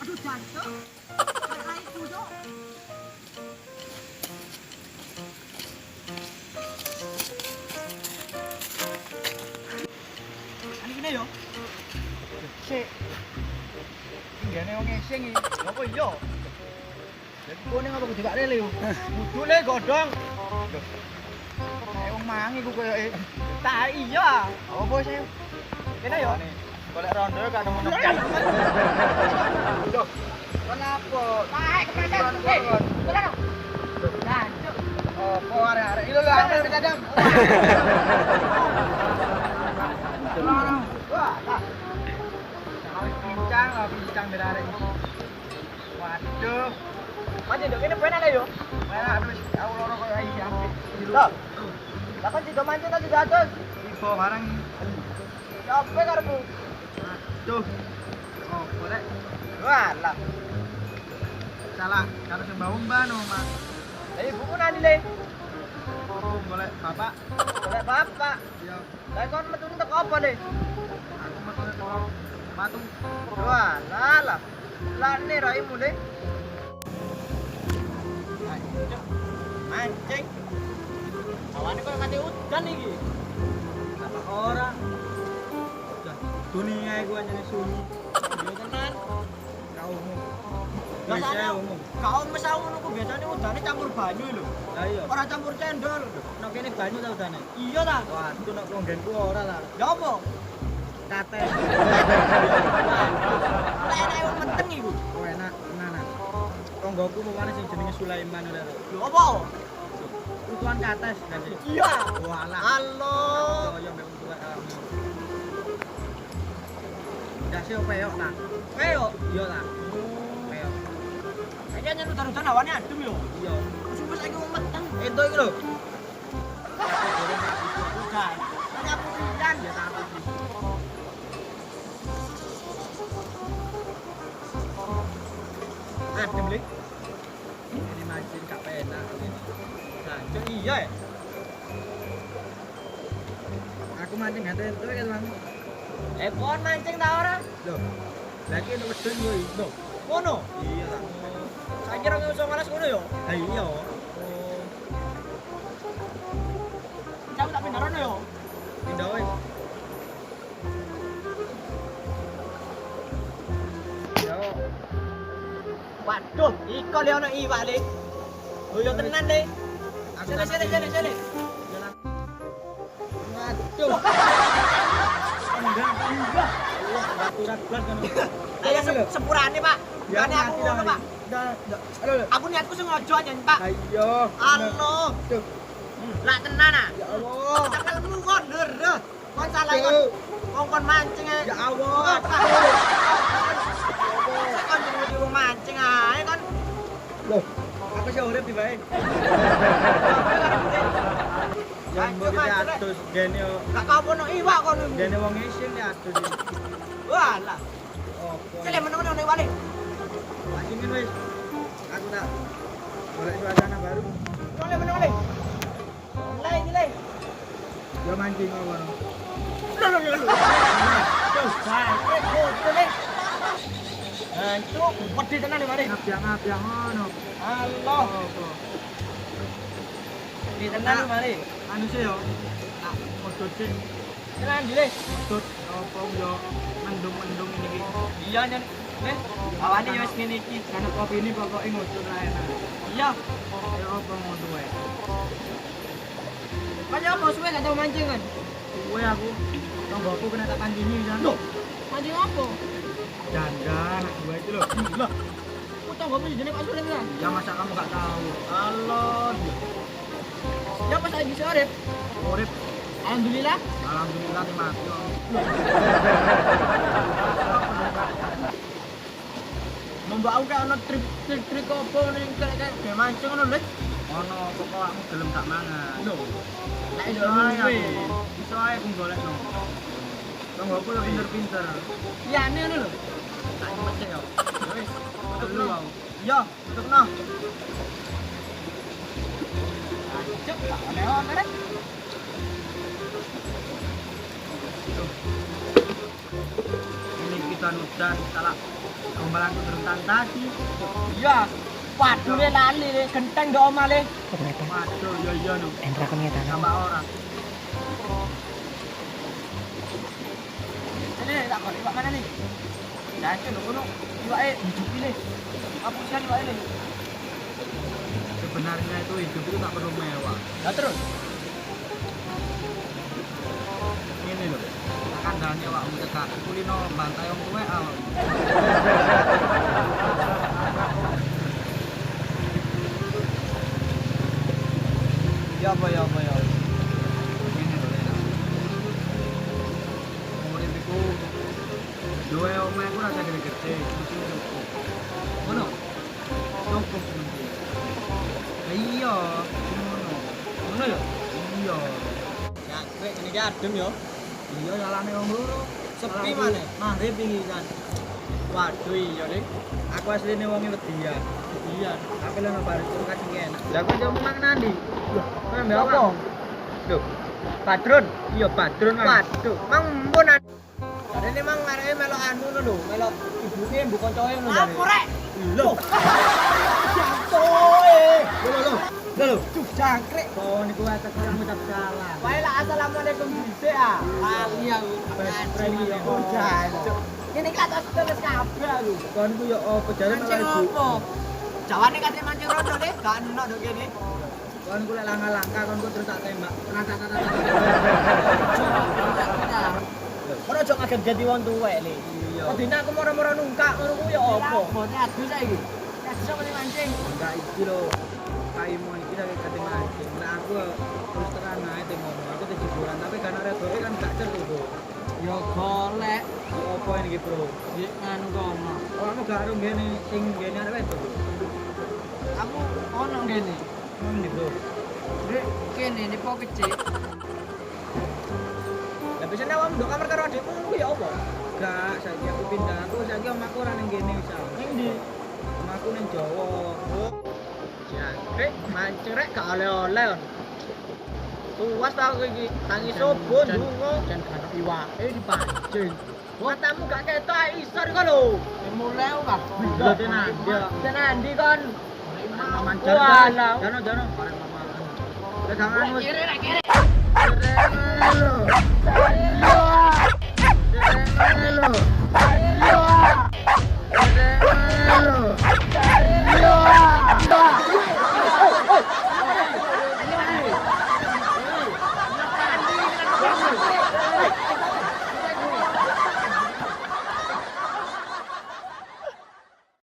Aduh, jancuk. Kayak itu, Cuk. Ani kene yo. Sik. Nggene wong ngising iki. Apa iya? Jadi kone ngapa kudu gak rele yo? Kudu le godhong. Wong mangi ku koyo Tak iya. apa sih? Kene yo. Golek rondo gak nemu-nemu. Loh, kenapa? Naik kepleset. Jalan. Jancuk. Apa arek-arek iki lho arek kadang. Wah, tak. Bincang berarek iki. Waduh. Manje nduk kene penak le yo. Mana aduh aku loro koyo iki apik. Loh. Lah kan tidak mancing tadi jatuh. Tiba barang iki. Capek karepmu. Aduh. Oh, boleh. Walah. Salah, kalau sing mbah umbah no, Mas. Lah buku nani le? Oh, boleh Bapak. Oleh bapak. Iya, Lah kon metu entek apa le? aku metune tolong batu. Walah lah. Lah ne raimu le. Mancing. Awane kok kate udan iki. Apa ora? Dah, dunia iku anjene sunyi. Yo tenan. Kau umum. Biasane Biasa umum. kau mesau ngono ku biasane udane campur banyu lho. Lah iya. Ora campur cendol. Nek kene banyu ta udane. Iya ta? Waduh, nek longgenku ora ta. Ya apa? Kate. Lah enak wong meteng iku. Oh, enak tenan. Tonggoku mumane sing jenenge Sulaiman ora. Lho apa? Utuan kates kan. Iya. Walah. Halo. Kaya mbek tuwek. Dasi opo yo ta? Ayo. Iya ta. Ayo. Kayaknya nyen udan-udan awane adem yo. Iya. Wis saiki wong meteng. Ento iki lho. Udan. Lah aku udan. Ya tak apa. Adem le. Ini mancing gak penak ini. Jancuk iya ya. Aku mancing gak ento kan, Bang. Kon mancing ta ora? Loh. Lagi nek wedhus yo iso. Ngono. Iya ta. Saiki 2019 ngono yo. Ha iya. Jam tak pindah rono yo. Pindah wis. Yo. Waduh, iko le ono iwak le. Oh yo tenan le. Sini. Waduh. Enggak. Allah, baturan blas kan. Ayo sepurane, Pak. Gane aku ngono, Pak. Halo. Aku niatku sengaja nyen, Pak. Ayo. Halo. Duh. Lah tenan ah. Ya Allah. Cekelmu kon lho. Kon salah kon. Kon mancing e. Ya Allah. Kon jadi wong mancing ae kon. Loh, aku sih urip tibae. Yang mau kita atus gene yo. Gak kapono iwak kon. Gene wong isin ya atus. Walah. Opo. Cile meneng-meneng nek wale. Ingin wis. Aku tak golek suasana baru. Wale meneng-meneng. Lah iki le. Yo mancing ngono. Lho. Tuh, bae foto le. Antuk, pedhi tenan mari. Ngabang-ngabang ngono. Allah. Opo. Pedhi tenan mari. Anu sih yo. Tak modot sing Tenan di le. modot opo yo mendung-mendung ini iki. Iya nyen. Awane yo wis ngene iki. Karena kopi ini pokoknya ngudut lah enak. Iya. Ya apa ngono wae. Kan yo suwe gak tau mancing kan. Kowe aku tonggoku kena tak pancing kan. Loh, mancing apa? Jangan anak gua itu loh. Lah. Kok tanggomu jenenge Pak Sulim kan? Ya masa kamu gak tahu? Allah. Ya pas lagi sore. Urip Alhamdulillah. alhamdulillah nih mati. Mbak aku kayak ono trik apa ning kayak mancing ngono lho. Ono pokok aku gelem tak mangan. Lho. Lah Iso itu ae luwe. aku. Iso ae aku golekno. Tonggoku yo pinter-pinter. Ya ane ngono lho. Tak mecek yo. Wis, Tutupno. telu aku. Iya, tutupno. Cek, aneh-aneh rek. Ini kita udan salah Gombalanku terus tadi. Iya. Waduh le lali le genteng do omah le. Ternyata Waduh, iya no. Endra kenyataan. Tambah orang. Ini tak kok iwak mana nih? Jangan lho kono. Iwake hidup ini. Hapuskan iwake le. Sebenarnya itu hidup itu tak perlu mewah. Lah terus. Ini loh. Kandangnya awakmu cekak kulino bantai wong tuwek awak. Ya apa ya apa ya. Ini loh. Urip iku duwe omah iku rasa gede-gede, mesti cukup. Ngono. Cukup mesti. Lah iya, ngono. Ngono ya. Iya. Ya, kowe ngene iki adem yo. Iya salane wong loro. Sepi maneh. Maghrib iki kan. Waduh iya le. Aku asline wonge wedi ya. Iya. Tapi lho nang baris itu kacang enak. Lah kok yo mang nandi? Loh, kok mbek Apa? apa? Loh, Padron. Iya, Padron. Waduh, mang mbon. Jarene mang areke melok anu lho, melok ibuke mbok koncoe ngono jare. Apa rek? Lho. Jantoe. Lho. Lho, cuk jangkrik. Kok niku atas orang ngucap salam. Wae lah assalamualaikum dhisik ah. Lali aku. Friendly ya. Oh, jancuk. Ini iki atas terus kabeh lho. Kon niku yo apa jare Mancing apa? Jawane kate mancing rondo le, gak enak ndok kene. Kon niku lek langkah-langkah kon niku terus tak tembak. Ora aja kaget jadi wong tuwek le. Iya. Kok dina aku moro-moro nungkak ngono ku ya apa? Bone adu saiki. Ya bisa muni mancing. Enggak iki lho. Kaimu iki lagi kate mancing. Lah aku terus terang ae ngono. Aku tuh hiburan tapi kan arek dhewe kan gak ceru tuh. Ya golek Apa ini iki, Bro? di nganu kono. Kamu gak arung ngene sing ngene arek wedok. Aku ono ngene. Ngono nih, Bro. Rek kene ini po kecil. Lah biasane awakmu ndok kamar karo adikmu ngono ya apa? Gak, saiki aku pindah. Aku saiki omahku ora ning kene wis. Ning ndi? Omahku ning Jawa. Jangkrik mancing rek gak oleh-oleh. Tuwas ta kowe iki tangi sobo ndungo. Jan kan iwake dipancing. Matamu gak ketok isor kok lho. Mulai kok. Lho tenan, ya. Tenandi kon. Mancar. Walah. Jono. Bareng mama. Lah gak anu. Kiri rek kiri. Keren lho.